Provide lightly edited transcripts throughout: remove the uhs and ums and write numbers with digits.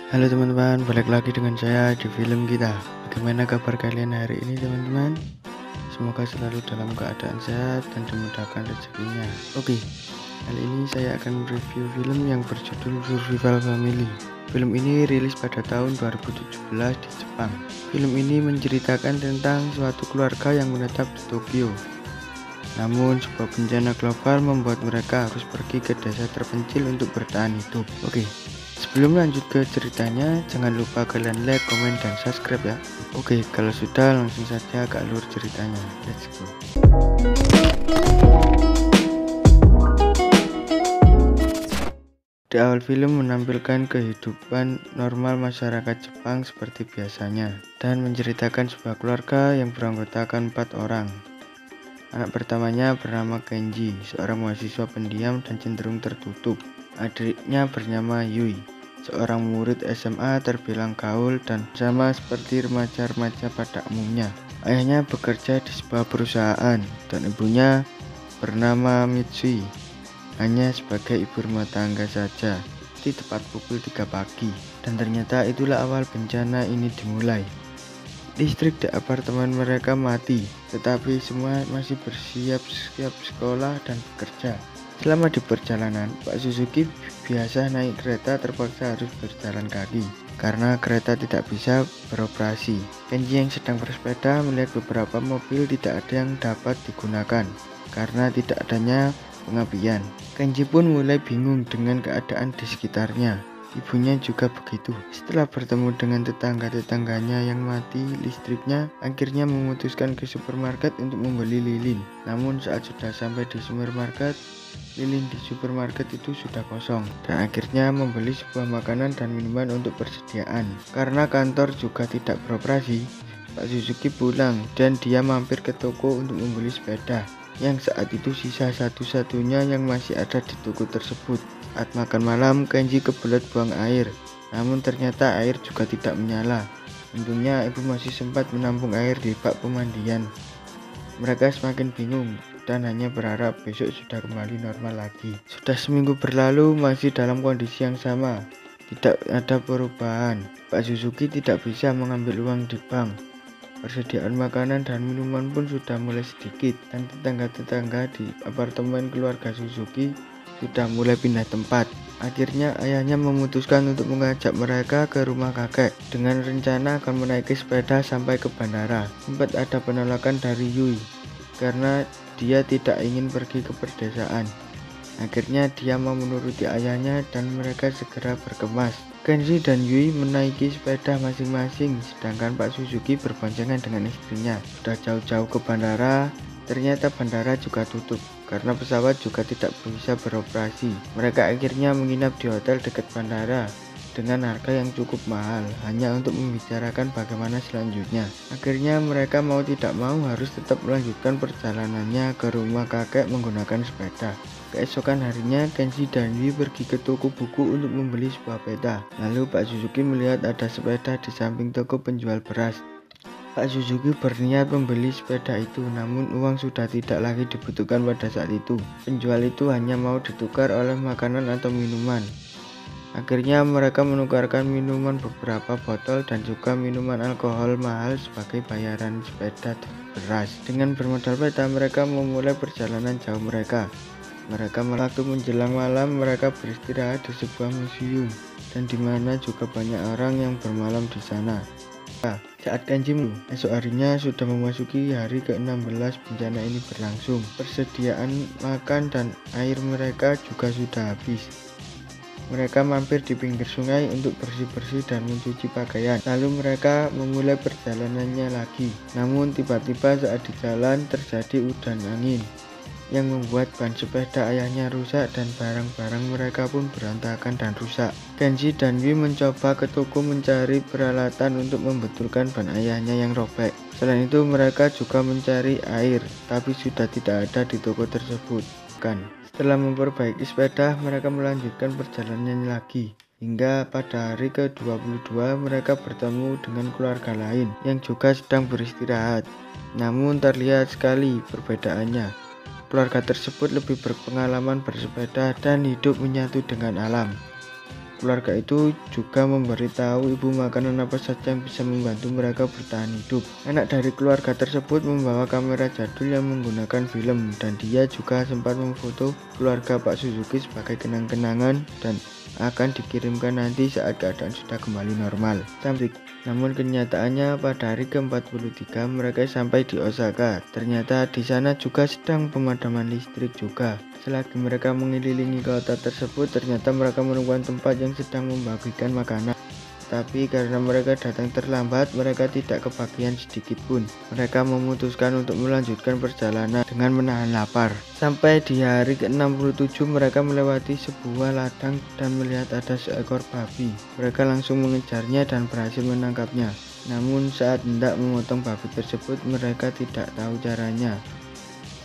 Halo teman-teman, balik lagi dengan saya di film kita. Bagaimana kabar kalian hari ini teman-teman? Semoga selalu dalam keadaan sehat dan dimudahkan rezekinya. Oke, kali ini saya akan review film yang berjudul Survival Family. Film ini rilis pada tahun 2017 di Jepang. Film ini menceritakan tentang suatu keluarga yang menetap di Tokyo. Namun sebuah bencana global membuat mereka harus pergi ke desa terpencil untuk bertahan hidup. Oke, sebelum lanjut ke ceritanya, jangan lupa kalian like, komen, dan subscribe ya. Oke, kalau sudah langsung saja ke alur ceritanya. Let's go. Di awal film menampilkan kehidupan normal masyarakat Jepang seperti biasanya dan menceritakan sebuah keluarga yang beranggotakan 4 orang. Anak pertamanya bernama Kenji, seorang mahasiswa pendiam dan cenderung tertutup. Adiknya bernama Yui, seorang murid SMA terbilang gaul dan sama seperti remaja-remaja pada umumnya. Ayahnya bekerja di sebuah perusahaan dan ibunya bernama Mitsui, hanya sebagai ibu rumah tangga saja di tepat pukul 3 pagi. Dan ternyata itulah awal bencana ini dimulai. Listrik di apartemen mereka mati, tetapi semua masih bersiap-siap sekolah dan bekerja. Selama di perjalanan, Pak Suzuki biasa naik kereta terpaksa harus berjalan kaki karena kereta tidak bisa beroperasi. Kenji yang sedang bersepeda melihat beberapa mobil tidak ada yang dapat digunakan karena tidak adanya pengabdian. Kenji pun mulai bingung dengan keadaan di sekitarnya. Ibunya juga begitu. Setelah bertemu dengan tetangga-tetangganya yang mati listriknya, akhirnya memutuskan ke supermarket untuk membeli lilin. Namun saat sudah sampai di supermarket, lilin di supermarket itu sudah kosong. Dan akhirnya membeli sebuah makanan dan minuman untuk persediaan. Karena kantor juga tidak beroperasi, Pak Suzuki pulang dan dia mampir ke toko untuk membeli sepeda, yang saat itu sisa satu-satunya yang masih ada di toko tersebut. Saat makan malam, Kenji kebelet buang air, namun ternyata air juga tidak menyala. Untungnya ibu masih sempat menampung air di bak pemandian. Mereka semakin bingung dan hanya berharap besok sudah kembali normal lagi. Sudah seminggu berlalu, masih dalam kondisi yang sama. Tidak ada perubahan. Pak Suzuki tidak bisa mengambil uang di bank. Persediaan makanan dan minuman pun sudah mulai sedikit, dan tetangga-tetangga di apartemen keluarga Suzuki sudah mulai pindah tempat. Akhirnya ayahnya memutuskan untuk mengajak mereka ke rumah kakek dengan rencana akan menaiki sepeda sampai ke bandara. Sempat ada penolakan dari Yui karena dia tidak ingin pergi ke pedesaan. Akhirnya dia mau menuruti ayahnya dan mereka segera berkemas. Kenji dan Yui menaiki sepeda masing-masing, sedangkan Pak Suzuki berboncengan dengan istrinya. Sudah jauh-jauh ke bandara, ternyata bandara juga tutup karena pesawat juga tidak bisa beroperasi. Mereka akhirnya menginap di hotel dekat bandara dengan harga yang cukup mahal hanya untuk membicarakan bagaimana selanjutnya. Akhirnya mereka mau tidak mau harus tetap melanjutkan perjalanannya ke rumah kakek menggunakan sepeda. Keesokan harinya, Kenji dan Yui pergi ke toko buku untuk membeli sebuah peta. Lalu Pak Suzuki melihat ada sepeda di samping toko penjual beras. Pak Suzuki berniat membeli sepeda itu, namun uang sudah tidak lagi dibutuhkan pada saat itu. Penjual itu hanya mau ditukar oleh makanan atau minuman. Akhirnya mereka menukarkan minuman beberapa botol dan juga minuman alkohol mahal sebagai bayaran sepeda beras. Dengan bermodal peta, mereka memulai perjalanan jauh mereka. Waktu menjelang malam, mereka beristirahat di sebuah museum dan di mana juga banyak orang yang bermalam di sana. Saat Kenji esok harinya sudah memasuki hari ke-16 bencana ini berlangsung. Persediaan makan dan air mereka juga sudah habis. Mereka mampir di pinggir sungai untuk bersih-bersih dan mencuci pakaian. Lalu mereka memulai perjalanannya lagi. Namun tiba-tiba saat di jalan terjadi udan angin yang membuat ban sepeda ayahnya rusak dan barang-barang mereka pun berantakan dan rusak. Kenji dan Yui mencoba ke toko mencari peralatan untuk membetulkan ban ayahnya yang robek. Selain itu mereka juga mencari air, tapi sudah tidak ada di toko tersebut. Setelah memperbaiki sepeda, mereka melanjutkan perjalanannya lagi. Hingga pada hari ke-22 mereka bertemu dengan keluarga lain yang juga sedang beristirahat. Namun terlihat sekali perbedaannya. Keluarga tersebut lebih berpengalaman bersepeda dan hidup menyatu dengan alam. Keluarga itu juga memberitahu ibu makanan apa saja yang bisa membantu mereka bertahan hidup. Anak dari keluarga tersebut membawa kamera jadul yang menggunakan film, dan dia juga sempat memfoto keluarga Pak Suzuki sebagai kenang-kenangan dan akan dikirimkan nanti saat keadaan sudah kembali normal. Namun kenyataannya pada hari ke-43 mereka sampai di Osaka. Ternyata di sana juga sedang pemadaman listrik juga. Selagi mereka mengelilingi kota tersebut, ternyata mereka menemukan tempat yang sedang membagikan makanan. Tapi karena mereka datang terlambat, mereka tidak kebagian sedikit pun. Mereka memutuskan untuk melanjutkan perjalanan dengan menahan lapar. Sampai di hari ke-67 mereka melewati sebuah ladang dan melihat ada seekor babi. Mereka langsung mengejarnya dan berhasil menangkapnya. Namun saat hendak memotong babi tersebut, mereka tidak tahu caranya.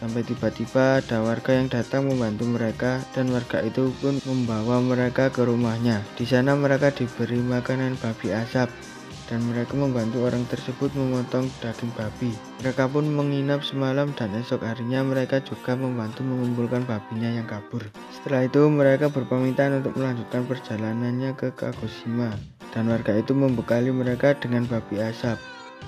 Sampai tiba-tiba ada warga yang datang membantu mereka, dan warga itu pun membawa mereka ke rumahnya. Di sana mereka diberi makanan babi asap, dan mereka membantu orang tersebut memotong daging babi. Mereka pun menginap semalam, dan esok harinya mereka juga membantu mengumpulkan babinya yang kabur. Setelah itu mereka berpamitan untuk melanjutkan perjalanannya ke Kagoshima, dan warga itu membekali mereka dengan babi asap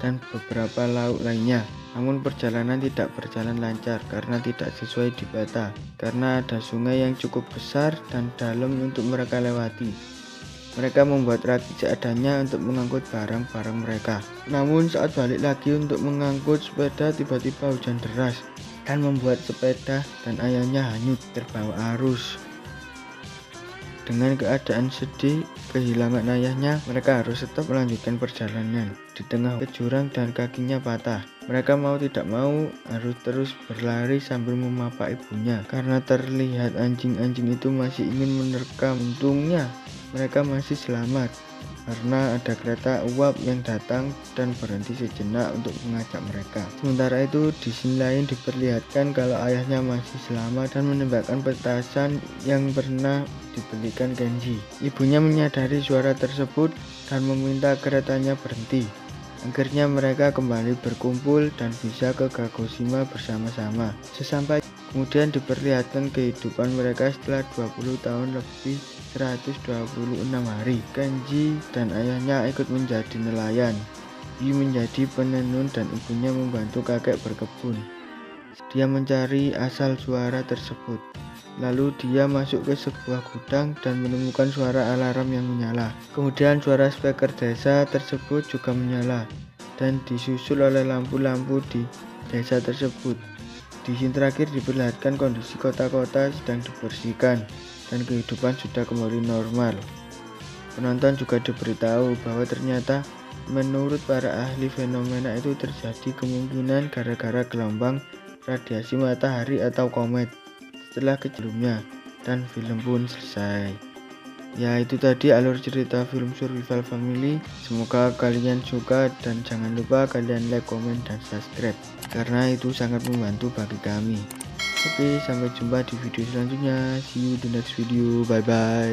dan beberapa lauk lainnya. Namun perjalanan tidak berjalan lancar karena tidak sesuai di peta, karena ada sungai yang cukup besar dan dalam untuk mereka lewati. Mereka membuat ragi seadanya untuk mengangkut barang-barang mereka. Namun saat balik lagi untuk mengangkut sepeda, tiba-tiba hujan deras dan membuat sepeda dan ayahnya hanyut terbawa arus. Dengan keadaan sedih kehilangan ayahnya, mereka harus tetap melanjutkan perjalanan di tengah jurang dan kakinya patah. Mereka mau tidak mau harus terus berlari sambil memapa ibunya, karena terlihat anjing-anjing itu masih ingin menerkam. Untungnya mereka masih selamat karena ada kereta uap yang datang dan berhenti sejenak untuk mengajak mereka. Sementara itu di sini lain diperlihatkan kalau ayahnya masih selamat dan menembakkan petasan yang pernah dibelikan Kenji. Ibunya menyadari suara tersebut dan meminta keretanya berhenti. Akhirnya mereka kembali berkumpul dan bisa ke Kagoshima bersama-sama. Sesampai kemudian diperlihatkan kehidupan mereka setelah 20 tahun lebih 126 hari. Kenji dan ayahnya ikut menjadi nelayan, Yu menjadi penenun, dan ibunya membantu kakek berkebun. Dia mencari asal suara tersebut. Lalu dia masuk ke sebuah gudang dan menemukan suara alarm yang menyala. Kemudian suara speaker desa tersebut juga menyala dan disusul oleh lampu-lampu di desa tersebut. Di sini terakhir diperlihatkan kondisi kota-kota sedang dibersihkan dan kehidupan sudah kembali normal. Penonton juga diberitahu bahwa ternyata menurut para ahli fenomena itu terjadi kemungkinan gara-gara gelombang radiasi matahari atau komet setelah sebelumnya, dan film pun selesai. Ya, itu tadi alur cerita film Survival Family. Semoga kalian suka dan jangan lupa kalian like, komen, dan subscribe karena itu sangat membantu bagi kami. Oke, sampai jumpa di video selanjutnya. See you di next video. Bye bye.